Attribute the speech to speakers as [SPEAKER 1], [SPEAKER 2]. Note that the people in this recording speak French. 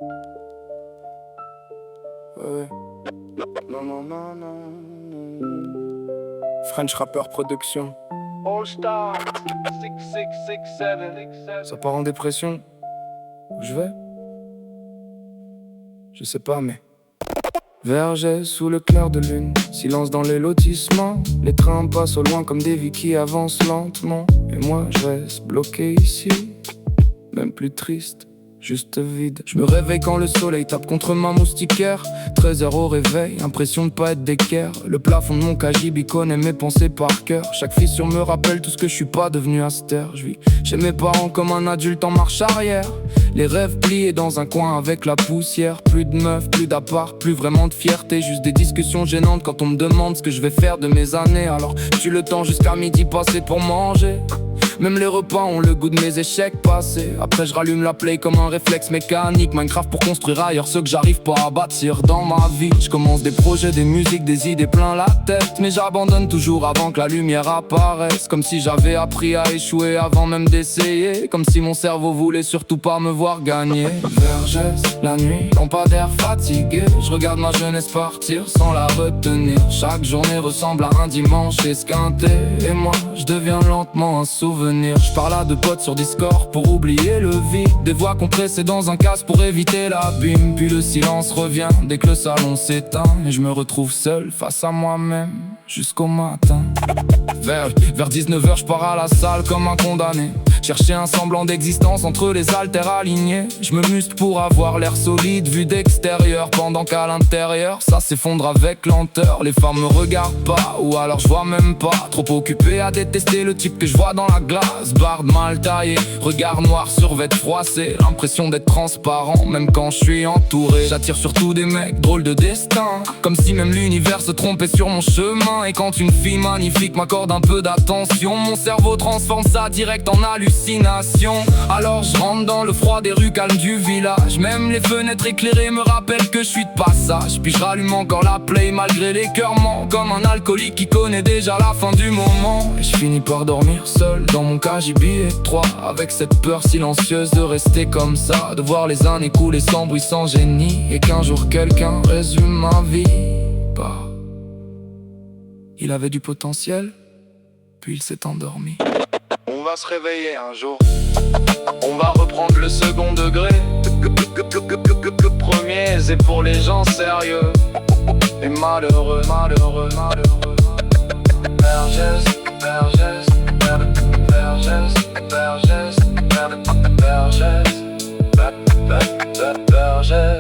[SPEAKER 1] Ouais. Non, non, non, non. French Rapper Production.
[SPEAKER 2] All Star 6667.
[SPEAKER 1] Ça part en dépression. Où je vais? Je sais pas, mais. Verger sous le clair de lune, silence dans les lotissements. Les trains passent au loin comme des vies qui avancent lentement. Et moi je reste bloqué ici, même plus triste, juste vide. Je me réveille quand le soleil tape contre ma moustiquaire. 13h au réveil, impression de pas être d'équerre. Le plafond de mon cagibi connaît mes pensées par cœur. Chaque fissure me rappelle tout ce que je suis pas devenu à cette heure. Je vis chez mes parents comme un adulte en marche arrière. Les rêves pliés dans un coin avec la poussière. Plus de meufs, plus d'appart, plus vraiment de fierté. Juste des discussions gênantes quand on me demande ce que je vais faire de mes années. Alors j'ai le temps jusqu'à midi passé pour manger. Même les repas ont le goût de mes échecs passés. Après je rallume la play comme un réflexe mécanique. Minecraft pour construire ailleurs ce que j'arrive pas à bâtir dans ma vie. Je commence des projets, des musiques, des idées plein la tête. Mais j'abandonne toujours avant que la lumière apparaisse. Comme si j'avais appris à échouer avant même d'essayer. Comme si mon cerveau voulait surtout pas me voir gagner. Vergès, la nuit, lampadaire fatigué. Je regarde ma jeunesse partir sans la retenir. Chaque journée ressemble à un dimanche esquinté. Et moi je deviens lentement un souvenir. Je parle à deux potes sur Discord pour oublier le vide. Des voix compressées dans un casque pour éviter l'abîme. Puis le silence revient dès que le salon s'éteint. Et je me retrouve seul face à moi-même jusqu'au matin. Vers 19h je pars à la salle comme un condamné. Chercher un semblant d'existence entre les haltères alignés. Je me muscle pour avoir l'air solide vu d'extérieur. Pendant qu'à l'intérieur ça s'effondre avec lenteur. Les femmes me regardent pas ou alors je vois même pas. Trop occupé à détester le type que je vois dans la glace. Barbe mal taillée, regard noir sur vêtements froissés. L'impression d'être transparent même quand je suis entouré. J'attire surtout des mecs drôles de destin. Comme si même l'univers se trompait sur mon chemin. Et quand une fille magnifique m'accorde un peu d'attention, mon cerveau transforme ça direct en hallucination. Alors je rentre dans le froid des rues calmes du village. Même les fenêtres éclairées me rappellent que je suis de passage. Puis je rallume encore la play malgré l'écœurement. Comme un alcoolique qui connaît déjà la fin du moment. Et je finis par dormir seul dans mon cagibi étroit. Avec cette peur silencieuse de rester comme ça. De voir les années couler sans bruit, sans génie. Et qu'un jour quelqu'un résume ma vie par: il avait du potentiel, puis il s'est endormi.
[SPEAKER 2] On va se réveiller un jour. On va reprendre le second degré. Premier, c'est pour les gens sérieux et malheureux, malheureux, malheureux. Vergès, vergès, vergès, vergès, vergès, vergès.